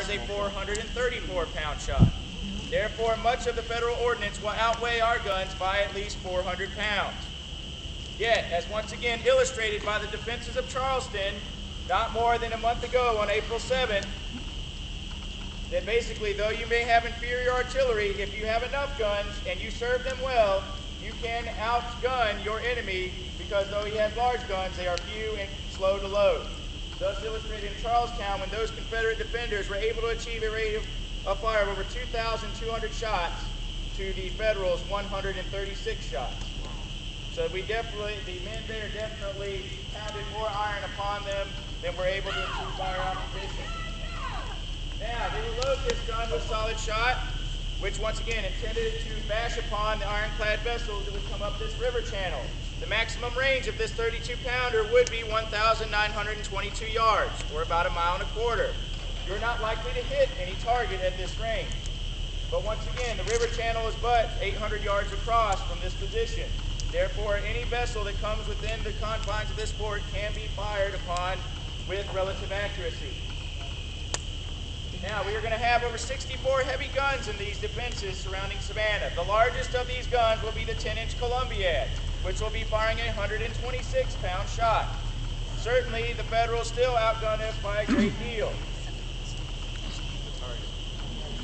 has a 434-pound shot. Therefore, much of the federal ordinance will outweigh our guns by at least 400 pounds. Yet, as once again illustrated by the defenses of Charleston, not more than a month ago on April 7th, that basically, though you may have inferior artillery, if you have enough guns and you serve them well, you can outgun your enemy, because though he has large guns, they are few and slow to load. Thus illustrated in Charlestown, when those Confederate defenders were able to achieve a rate of fire of over 2,200 shots to the Federals' 136 shots. So the men there definitely pounded more iron upon them than were able to achieve fire opposition. Now, they will load this gun with solid shot, which once again intended to bash upon the ironclad vessels that would come up this river channel. The maximum range of this 32-pounder would be 1,922 yards, or about 1.25 miles. You're not likely to hit any target at this range. But once again, the river channel is but 800 yards across from this position. Therefore, any vessel that comes within the confines of this fort can be fired upon with relative accuracy. Now, we are going to have over 64 heavy guns in these defenses surrounding Savannah. The largest of these guns will be the 10-inch Columbiad, which will be firing a 126-pound shot. Certainly, the Federals still outgun us by a great deal.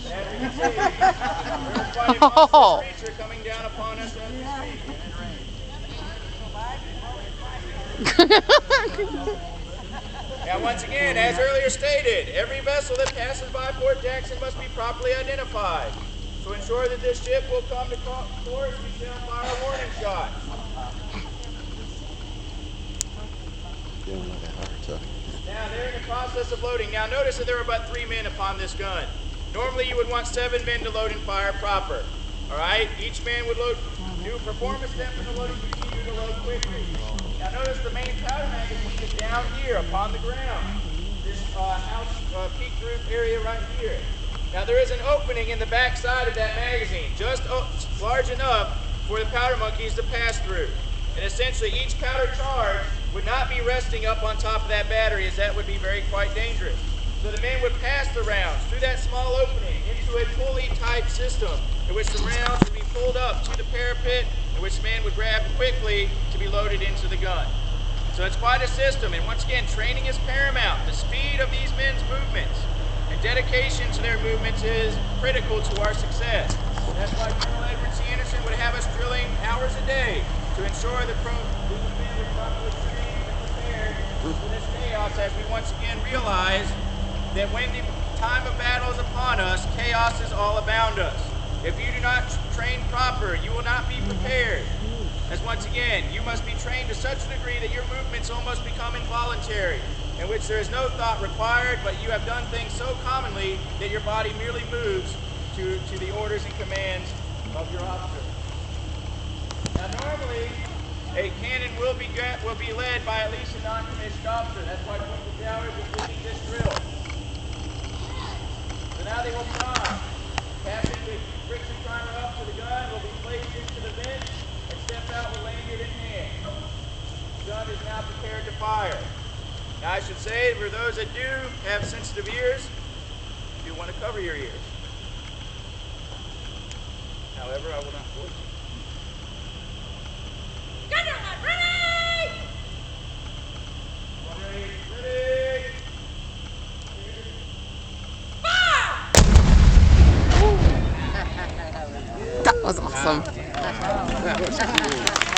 As we can see, there's quite a monstrous creature coming down upon us as we speak. Now, once again, as earlier stated, every vessel that passes by Fort Jackson must be properly identified. To ensure that this ship will come to port, we shall fire a warning shot. Now, they're in the process of loading. Now, notice that there are but 3 men upon this gun. Normally, you would want 7 men to load and fire proper. All right? Each man would perform a step in the loading procedure to load quickly. Now, notice the main powder magazine is down here upon the ground. This house peak roof area right here. Now, there is an opening in the back side of that magazine, just large enough for the powder monkeys to pass through. And essentially, each powder charge would not be resting up on top of that battery, as that would be quite dangerous. So the men would pass the rounds through that small opening into a pulley-type system in which the rounds would be pulled up to the parapet, in which the men would grab quickly to be loaded into the gun. So it's quite a system, and once again, training is paramount. The speed of these men's movements and dedication to their movements is critical to our success. That's why Colonel Edward C. Anderson would have us drilling hours a day to ensure that these men were properly trained and prepared for this chaos, as we once again realize that when the time of battle is upon us, chaos is all about us. If you do not train proper, you will not be prepared. As once again, you must be trained to such a degree that your movements almost become involuntary, in which there is no thought required, but you have done things so commonly that your body merely moves to the orders and commands of your officer. Now, normally, a cannon will be led by at least a non-commissioned officer. That's why Corporal Jowers is leading this drill. So now they will prime. Passing the friction primer up to the gun will be placed into the vent and step out with lanyard in hand. The gun is now prepared to fire. Now, I should say, for those that do have sensitive ears, you want to cover your ears. However, I will not force you. Gunner, ready! Ready? Fire! That was awesome. That was cool.